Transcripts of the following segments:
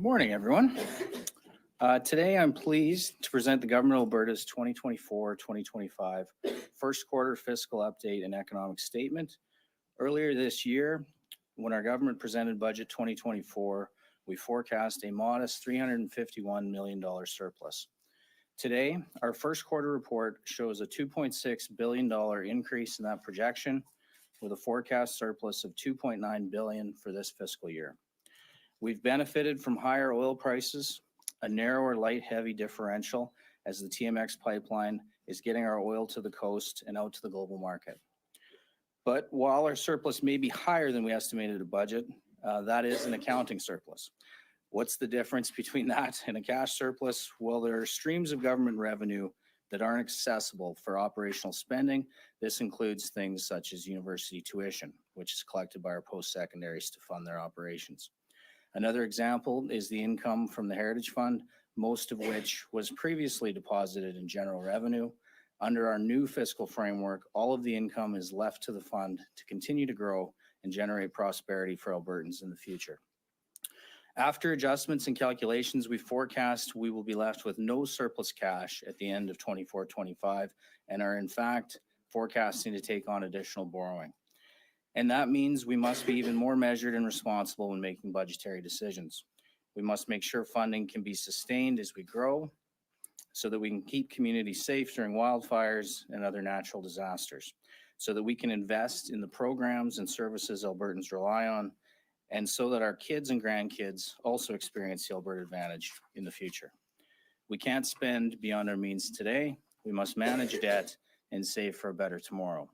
Morning, everyone. Today, I'm pleased to present the Government of Alberta's 2024-2025 first quarter fiscal update and economic statement. Earlier this year, when our government presented Budget 2024, we forecast a modest $351 million surplus. Today, our first quarter report shows a $2.6 billion increase in that projection, with a forecast surplus of $2.9 billion for this fiscal year. We've benefited from higher oil prices, a narrower light-heavy differential as the TMX pipeline is getting our oil to the coast and out to the global market. But while our surplus may be higher than we estimated at budget, that is an accounting surplus. What's the difference between that and a cash surplus? Well, there are streams of government revenue that aren't accessible for operational spending. This includes things such as university tuition, which is collected by our post-secondaries to fund their operations. Another example is the income from the Heritage Fund, most of which was previously deposited in general revenue. Under our new fiscal framework, all of the income is left to the fund to continue to grow and generate prosperity for Albertans in the future. After adjustments and calculations, we forecast we will be left with no surplus cash at the end of 24-25 and are in fact forecasting to take on additional borrowing. And that means we must be even more measured and responsible when making budgetary decisions. We must make sure funding can be sustained as we grow so that we can keep communities safe during wildfires and other natural disasters, so that we can invest in the programs and services Albertans rely on, and so that our kids and grandkids also experience the Alberta Advantage in the future. We can't spend beyond our means today. We must manage debt and save for a better tomorrow,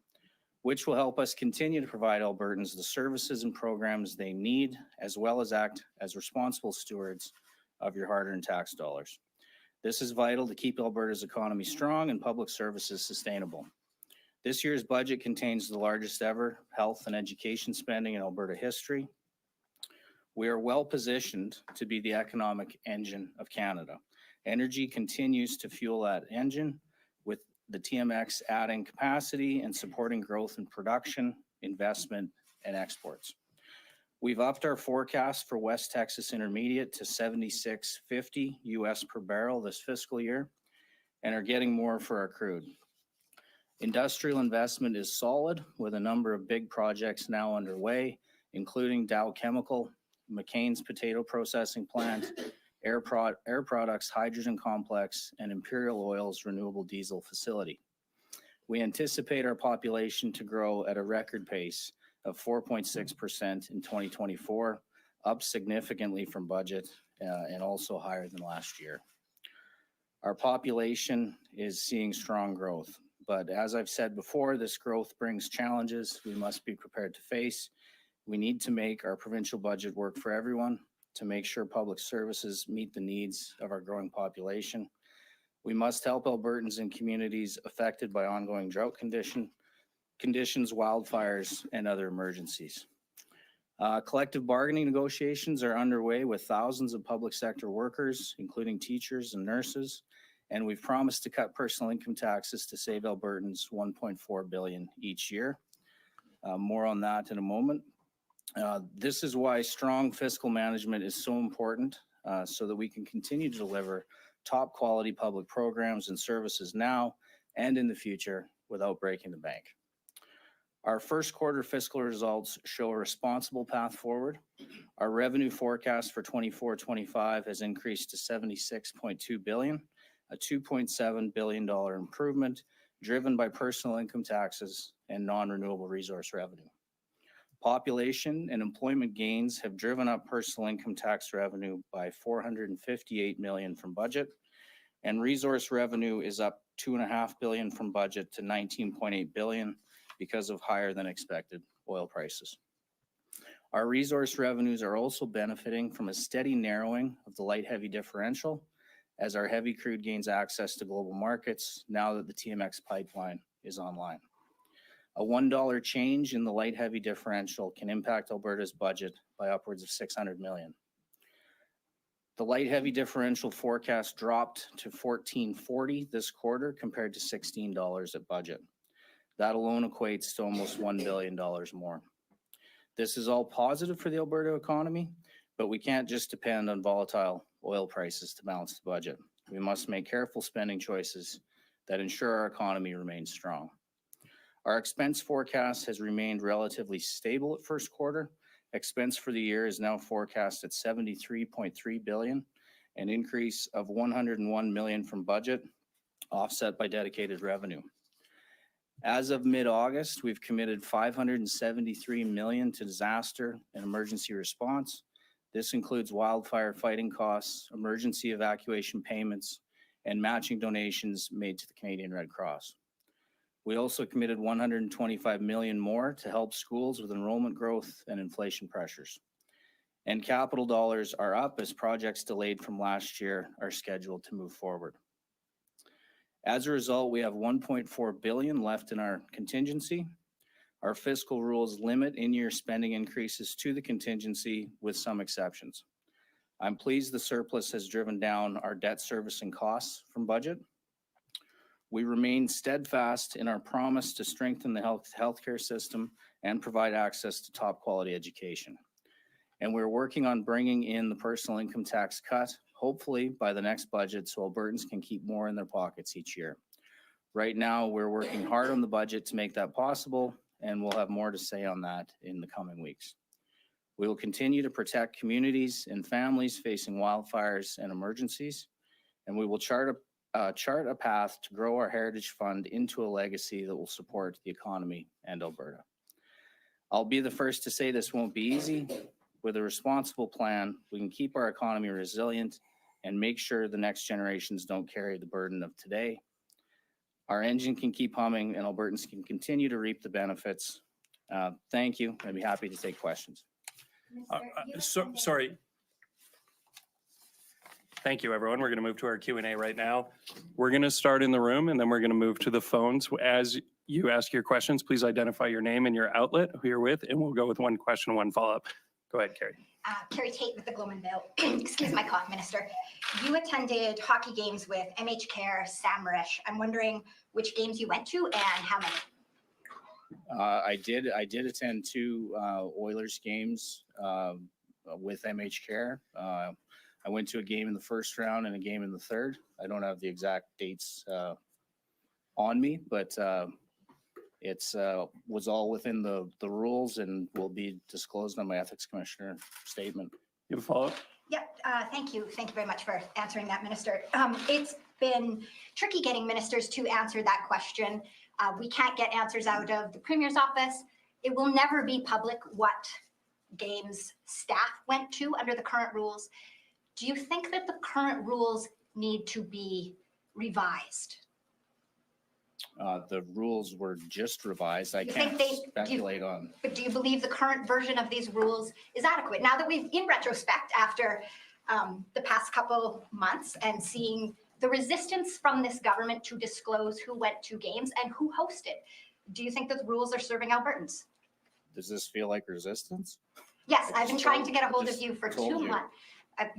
which will help us continue to provide Albertans the services and programs they need, as well as act as responsible stewards of your hard-earned tax dollars. This is vital to keep Alberta's economy strong and public services sustainable. This year's budget contains the largest ever health and education spending in Alberta history. We are well positioned to be the economic engine of Canada. Energy continues to fuel that engine, with the TMX adding capacity and supporting growth in production, investment, and exports. We've upped our forecast for West Texas Intermediate to $76.50 US per barrel this fiscal year and are getting more for our crude. Industrial investment is solid, with a number of big projects now underway, including Dow Chemical, McCain's potato processing plant, Air Products Hydrogen Complex, and Imperial Oil's renewable diesel facility. We anticipate our population to grow at a record pace of 4.6% in 2024, up significantly from budget and also higher than last year. Our population is seeing strong growth, but as I've said before, this growth brings challenges we must be prepared to face. We need to make our provincial budget work for everyone, to make sure public services meet the needs of our growing population. We must help Albertans and communities affected by ongoing drought conditions, wildfires, and other emergencies. Collective bargaining negotiations are underway with thousands of public sector workers, including teachers and nurses, and we've promised to cut personal income taxes to save Albertans $1.4 billion each year. More on that in a moment. This is why strong fiscal management is so important, so that we can continue to deliver top quality public programs and services now and in the future without breaking the bank. Our first quarter fiscal results show a responsible path forward. Our revenue forecast for 24-25 has increased to $76.2 billion, a $2.7 billion improvement driven by personal income taxes and non-renewable resource revenue. Population and employment gains have driven up personal income tax revenue by $458 million from budget, and resource revenue is up $2.5 billion from budget to $19.8 billion because of higher than expected oil prices. Our resource revenues are also benefiting from a steady narrowing of the light-heavy differential as our heavy crude gains access to global markets now that the TMX pipeline is online. A $1 change in the light-heavy differential can impact Alberta's budget by upwards of $600 million. The light-heavy differential forecast dropped to $14.40 this quarter compared to $16 at budget. That alone equates to almost $1 billion more. This is all positive for the Alberta economy, But we can't just depend on volatile oil prices to balance the budget. We must make careful spending choices that ensure our economy remains strong. Our expense forecast has remained relatively stable at first quarter. Expense for the year is now forecast at $73.3 billion, an increase of $101 million from budget, offset by dedicated revenue. As of mid-August, we've committed $573 million to disaster and emergency response. This includes wildfire fighting costs, emergency evacuation payments, and matching donations made to the Canadian Red Cross. We also committed $125 million more to help schools with enrollment growth and inflation pressures. And capital dollars are up as projects delayed from last year are scheduled to move forward. As a result, we have $1.4 billion left in our contingency. Our fiscal rules limit in-year spending increases to the contingency with some exceptions. I'm pleased the surplus has driven down our debt servicing costs from budget. We remain steadfast in our promise to strengthen the healthcare system and provide access to top quality education. And we're working on bringing in the personal income tax cut, hopefully by the next budget, so Albertans can keep more in their pockets each year. Right now, we're working hard on the budget to make that possible, and we'll have more to say on that in the coming weeks. We will continue to protect communities and families facing wildfires and emergencies, and we will chart a path to grow our Heritage Fund into a legacy that will support the economy and Alberta. I'll be the first to say this won't be easy. With a responsible plan, we can keep our economy resilient and make sure the next generations don't carry the burden of today. Our engine can keep humming and Albertans can continue to reap the benefits. Thank you. I'd be happy to take questions. Sorry. Thank you, everyone. We're going to move to our Q&A right now. We're going to start in the room and then we're going to move to the phones. As you ask your questions, please identify your name and your outlet, who you're with, and we'll go with one question, one follow-up. Go ahead, Carrie. Carrie Tate with the Globe and Mail. Excuse my cough, Minister. You attended hockey games with MH Care, Samrish. I'm wondering which games you went to and how many. I did attend two Oilers games with MH Care. I went to a game in the first round and a game in the third. I don't have the exact dates on me, but it's was all within the rules and will be disclosed on my ethics commissioner statement. You have a follow-up? Yep. Thank you. Thank you very much for answering that, Minister. It's been tricky getting ministers to answer that question. We can't get answers out of the Premier's office. It will never be public what games staff went to under the current rules. Do you think that the current rules need to be revised? The rules were just revised. I can't speculate on. But do you believe the current version of these rules is adequate? Now that we've, in retrospect, after the past couple months and seeing the resistance from this government to disclose who went to games and who hosted, do you think that the rules are serving Albertans? Does this feel like resistance? Yes, I've been trying to get a hold of you for 2 months.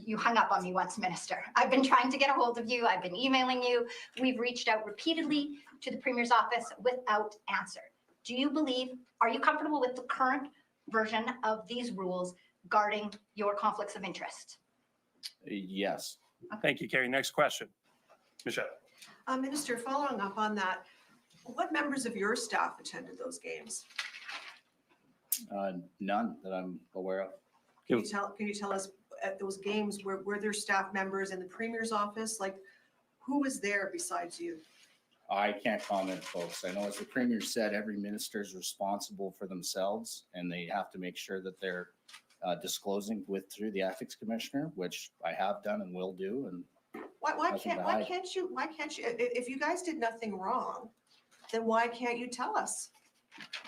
You hung up on me once, Minister. I've been trying to get a hold of you. I've been emailing you. We've reached out repeatedly to the Premier's office without answer. Do you believe, are you comfortable with the current version of these rules guarding your conflicts of interest? Yes. Thank you, Carrie. Next question. Michelle. Minister, following up on that, what members of your staff attended those games? None that I'm aware of. Can you tell us at those games, were there staff members in the Premier's office? Like, who was there besides you? I can't comment, folks. I know, as the Premier said, every minister is responsible for themselves and they have to make sure that they're disclosing through the ethics commissioner, which I have done and will do. And why can't you, if you guys did nothing wrong, then why can't you tell us?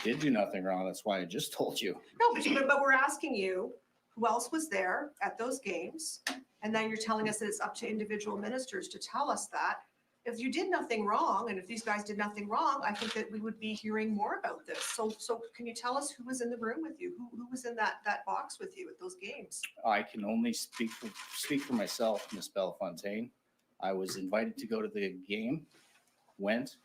Did do nothing wrong. That's why I just told you. No, but we're asking you, who else was there at those games? And then you're telling us that it's up to individual ministers to tell us that. If you did nothing wrong, and if these guys did nothing wrong, I think that we would be hearing more about this. So can you tell us who was in the room with you? Who was in that box with you at those games? I can only speak for myself, Ms. Bellefontaine. I was invited to go to the game, went,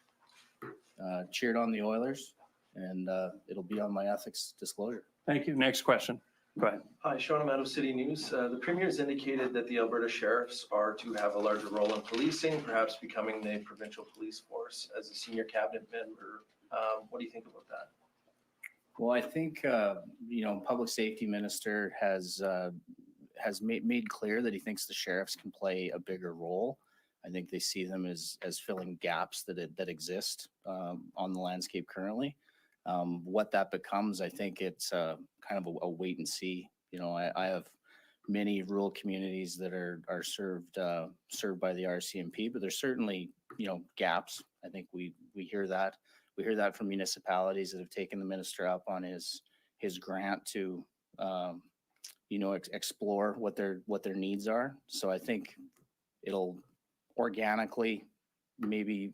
cheered on the Oilers, and it'll be on my ethics disclosure. Thank you. Next question. Go ahead. Hi, Sean Amato, City News. The Premier has indicated that the Alberta Sheriffs are to have a larger role in policing, perhaps becoming the provincial police force as a senior cabinet member. What do you think about that? Well, I think, Public Safety Minister has made clear that he thinks the sheriffs can play a bigger role. I think they see them as filling gaps that exist on the landscape currently. What that becomes, I think it's kind of a wait and see. I have many rural communities that are served by the RCMP, but there's certainly, gaps. I think we hear that. We hear that from municipalities that have taken the minister up on his grant to, explore what their needs are. So I think it'll organically maybe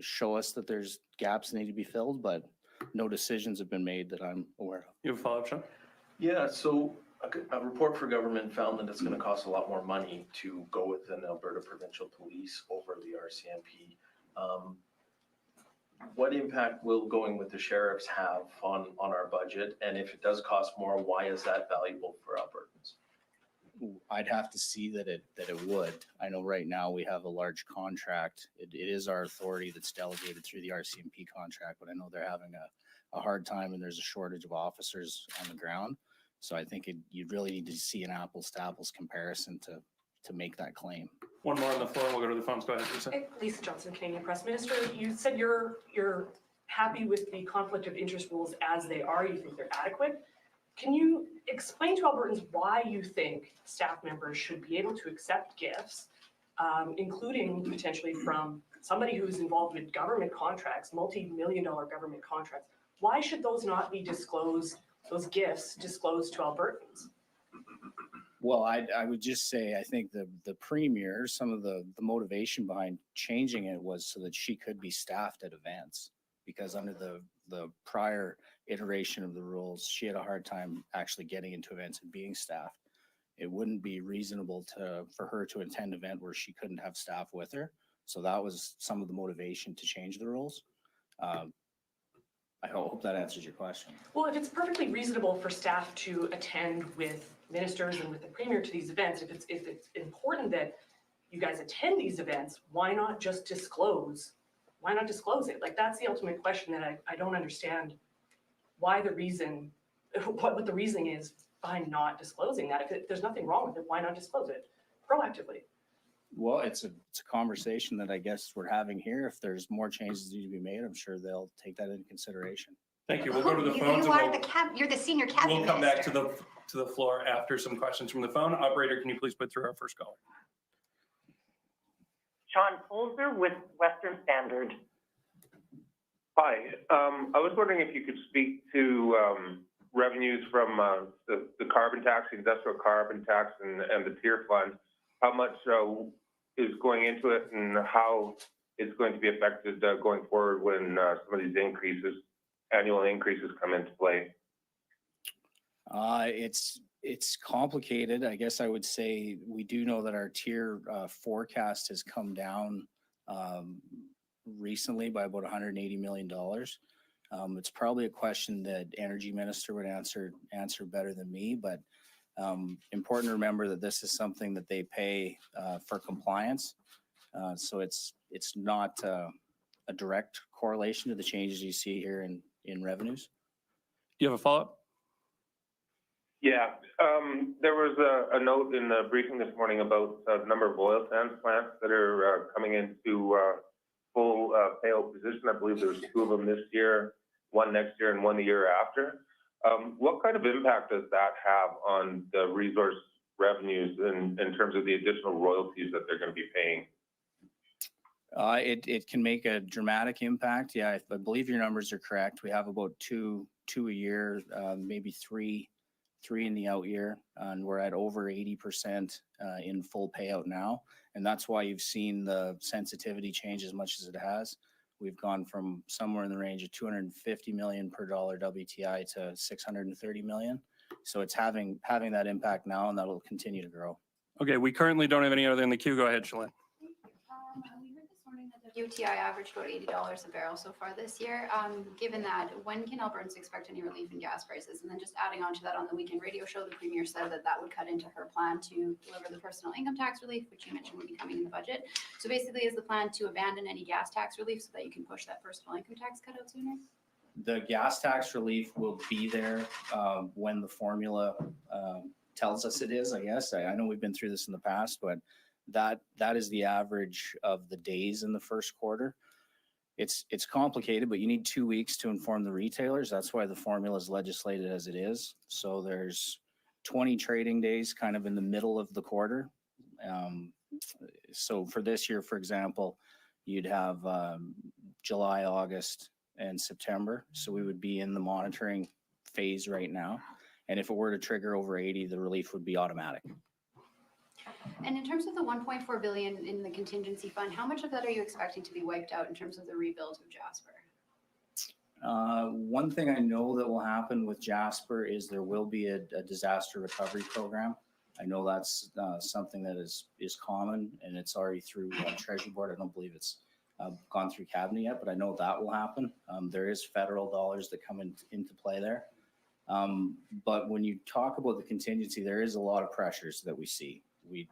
show us that there's gaps that need to be filled, but no decisions have been made that I'm aware of. You have a follow-up, Sean? Yeah, so a report for government found that it's going to cost a lot more money to go with an Alberta Provincial Police over the RCMP. What impact will going with the sheriffs have on our budget? And if it does cost more, why is that valuable for Albertans? I'd have to see that it would. I know right now we have a large contract. It is our authority that's delegated through the RCMP contract, but I know they're having a hard time and there's a shortage of officers on the ground. So I think you'd really need to see an apples to apples comparison to make that claim. One more on the floor, and we'll go to the phones. Go ahead, Lisa. Hey, Lisa Johnson, Canadian Press. Minister, you said you're happy with the conflict of interest rules as they are. You think they're adequate. Can you explain to Albertans why you think staff members should be able to accept gifts, including potentially from somebody who's involved with government contracts, multi-million-dollar government contracts? Why should those not be disclosed, those gifts disclosed to Albertans? Well, I would just say, I think the premier, some of the motivation behind changing it was so that she could be staffed at events, because under the prior iteration of the rules, she had a hard time actually getting into events and being staffed. It wouldn't be reasonable for her to attend an event where she couldn't have staff with her. So that was some of the motivation to change the rules. I hope that answers your question. Well, if it's perfectly reasonable for staff to attend with ministers and with the premier to these events, if it's important that you guys attend these events, why not just disclose? Why not disclose it? Like, that's the ultimate question that I don't understand why the reason, what the reasoning is behind not disclosing that. If there's nothing wrong with it, why not disclose it proactively? Well, it's a conversation that I guess we're having here. If there's more changes need to be made, I'm sure they'll take that into consideration. Thank you. We'll go to the You phones. are And you're the senior cabinet we'll come back to minister. the floor after some questions from the phone. Operator, can you please put through our first caller? Sean Polzer with Western Standard. Hi, I was wondering if you could speak to revenues from the carbon tax, the industrial carbon tax, and the tier fund. How much is going into it, and how it's going to be affected going forward when some of these annual increases come into play? It's complicated. I guess I would say we do know that our tier forecast has come down recently by about $180 million. It's probably a question that Energy Minister would answer better than me, but important to remember that this is something that they pay for compliance. So it's not a direct correlation to the changes you see here in revenues. Do you have a follow-up? Yeah, there was a note in the briefing this morning about the number of oil sands plants that are coming into full payout position. I believe there was 2 of them this year, 1 next year, and 1 the year after. What kind of impact does that have on the resource revenues in terms of the additional royalties that they're going to be paying? It can make a dramatic impact. Yeah, I believe your numbers are correct. We have about two a year, maybe three in the out year, and we're at over 80% in full payout now. And that's why you've seen the sensitivity change as much as it has. We've gone from somewhere in the range of 250 million per dollar WTI to 630 million. So it's having that impact now, and that'll continue to grow. Okay, we currently don't have any other in the queue. Go ahead, Shalane. We heard this morning that there's UTI averaged about $80 a barrel so far this year. Given that, when can Albertans expect any relief in gas prices? And then just adding on to that, on the weekend radio show, the Premier said that that would cut into her plan to deliver the personal income tax relief, which you mentioned would be coming in the budget. So basically, is the plan to abandon any gas tax relief so that you can push that personal income tax cut out sooner? The gas tax relief will be there when the formula tells us it is, I guess. I know we've been through this in the past, but that is the average of the days in the first quarter. It's complicated, but you need 2 weeks to inform the retailers. That's why the formula is legislated as it is. So there's 20 trading days kind of in the middle of the quarter. So for this year, for example, you'd have July, August, and September. So we would be in the monitoring phase right now. And if it were to trigger over 80, the relief would be automatic. And in terms of the 1.4 billion in the contingency fund, how much of that are you expecting to be wiped out in terms of the rebuild of Jasper? One thing I know that will happen with Jasper is there will be a disaster recovery program. I know that's something that is common, and it's already through Treasury Board. I don't believe it's gone through cabinet yet, but I know that will happen. There is federal dollars that come into play there. But when you talk about the contingency, there is a lot of pressures that we see. We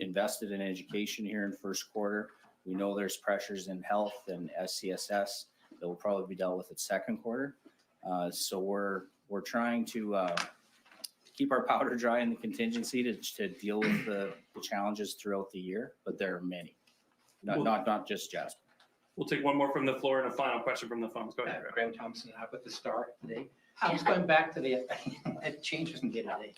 invested in education here in first quarter. We know there's pressures in health and SCSS that will probably be dealt with at second quarter. So we're trying to keep our powder dry in the contingency to deal with the challenges throughout the year, but there are many, not just Jasper. We'll take one more from the floor and a final question from the phones. Go ahead, Graham. Graham Thompson with the Star today. I was going back to the, it changes from day to day.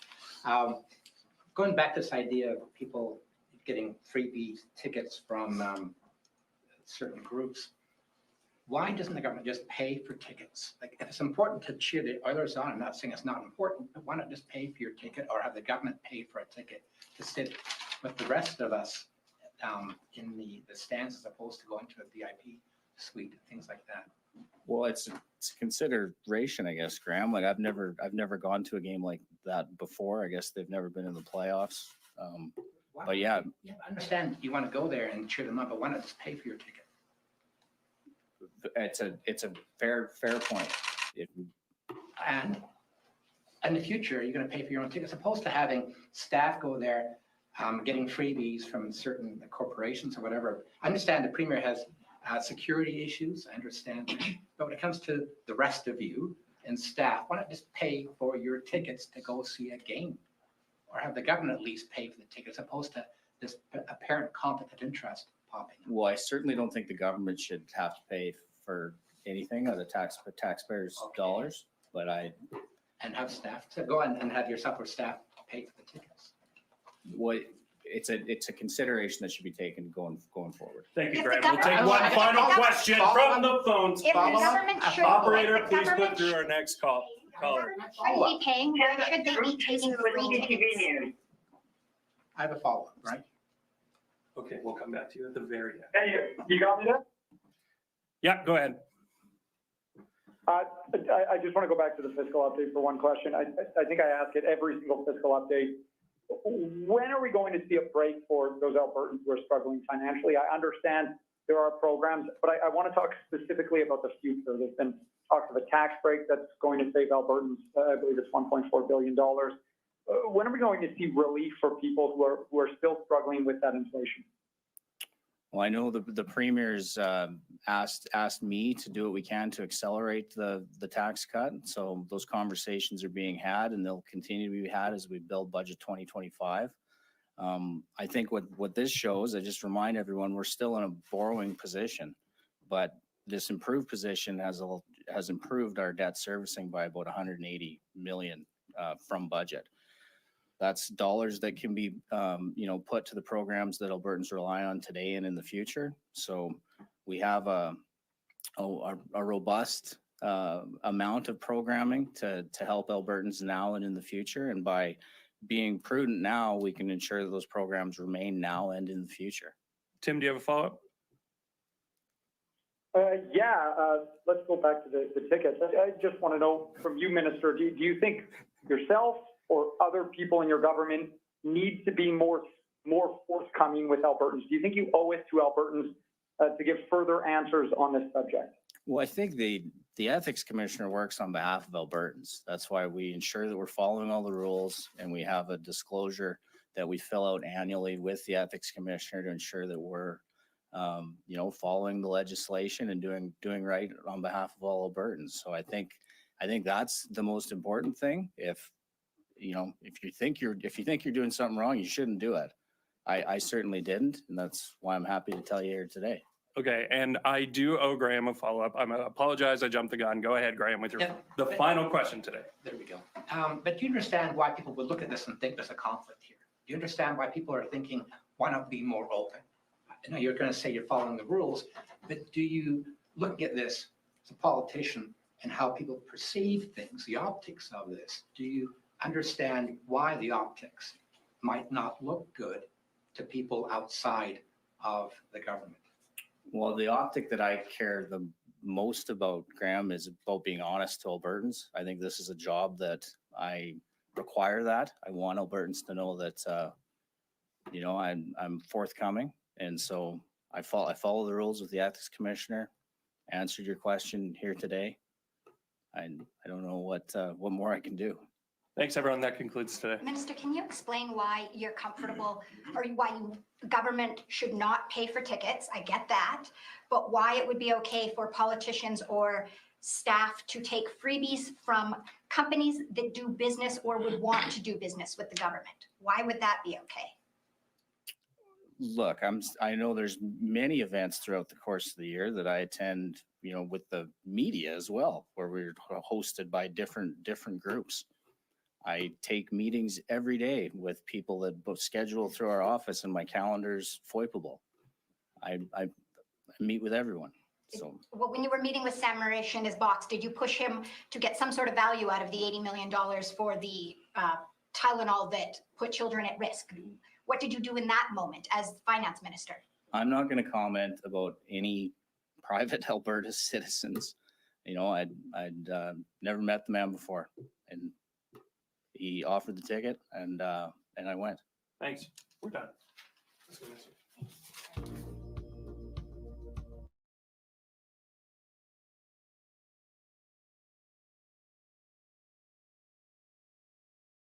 Going back to this idea of people getting freebie tickets from certain groups. Why doesn't the government just pay for tickets? Like, if it's important to cheer the Oilers on, I'm not saying it's not important, but why not just pay for your ticket or have the government pay for a ticket to sit with the rest of us in the stands as opposed to going to a VIP suite and things like that? Well, it's a consideration, I guess, Graham. Like I've never gone to a game like that before. I guess they've never been in the playoffs. But yeah, I understand you want to go there and cheer them up, but why not just pay for your ticket? it's a fair point. And in the future, you're going to pay for your own ticket, as opposed to having staff go there, getting freebies from certain corporations or whatever. I understand the Premier has security issues. I understand that. But when it comes to the rest of you and staff, why not just pay for your tickets to go see a game? Or have the government at least pay for the tickets, as opposed to this apparent conflict of interest popping up? Well, I certainly don't think the government should have to pay for anything out of taxpayers' dollars, but And have staff, so go on and have your support staff pay for the tickets. It's a consideration that should be taken going forward. Thank you, If the Graham. We'll take government- one final question from the phones. If the government should. Operator, if the please put government through should- our next caller. if the government shouldn't be paying, why should they be taking free tickets? I have a follow-up, right? Okay, we'll come back to you at the very end. Hey, you got me there? Yeah, go ahead. I just want to go back to the fiscal update for one question. I think I ask it every single fiscal update. When are we going to see a break for those Albertans who are struggling financially? I understand there are programs, but I want to talk specifically about the future. There's been talks of a tax break that's going to save Albertans, I believe it's $1.4 billion. When are we going to see relief for people who are still struggling with that inflation? Well, I know the Premier's asked me to do what we can to accelerate the tax cut. So those conversations are being had, and they'll continue to be had as we build budget 2025. I think what this shows, I just remind everyone, we're still in a borrowing position, but this improved position has improved our debt servicing by about 180 million from budget. That's dollars that can be, put to the programs that Albertans rely on today and in the future. So we have a robust amount of programming to help Albertans now and in the future. And by being prudent now, we can ensure that those programs remain now and in the future. Tim, do you have a follow-up? Let's go back to the tickets. I just want to know from you, Minister, do you think yourself or other people in your government need to be more forthcoming with Albertans? Do you think you owe it to Albertans to give further answers on this subject? Well, I think the ethics commissioner works on behalf of Albertans. That's why we ensure that we're following all the rules, and we have a disclosure that we fill out annually with the ethics commissioner to ensure that we're, following the legislation and doing right on behalf of all Albertans. So I think that's the most important thing. If you think you're doing something wrong, you shouldn't do it. I certainly didn't, and that's why I'm happy to tell you here today. Okay, and I do owe Graham a follow-up. I apologize, I jumped the gun. Go ahead, Graham, with the final question today. There we go. But do you understand why people would look at this and think there's a conflict here? Do you understand why people are thinking, why not be more open? I know you're going to say you're following the rules, but do you look at this as a politician and how people perceive things, the optics of this? Do you understand why the optics might not look good to people outside of the government? Well, the optic that I care the most about, Graham, is about being honest to Albertans. I think this is a job that I require that. I want Albertans to know that, I'm forthcoming. And so I follow the rules with the ethics commissioner, answered your question here today. I don't know what more I can do. Thanks, everyone. That concludes today. Minister, can you explain why you're comfortable or why government should not pay for tickets? I get that, but why it would be okay for politicians or staff to take freebies from companies that do business or would want to do business with the government? Why would that be okay? Look, I know there's many events throughout the course of the year that I attend, with the media as well, where we're hosted by different groups. I take meetings every day with people that both schedule through our office, and my calendar's FOIPable. I meet with everyone. So, Well, when you were meeting with Sam Marish and his boss, did you push him to get some sort of value out of the $80 million for the Tylenol that put children at risk? What did you do in that moment as finance minister? I'm not going to comment about any private Alberta citizens. I'd never met the man before, and he offered the ticket, and I went. Thanks. We're done.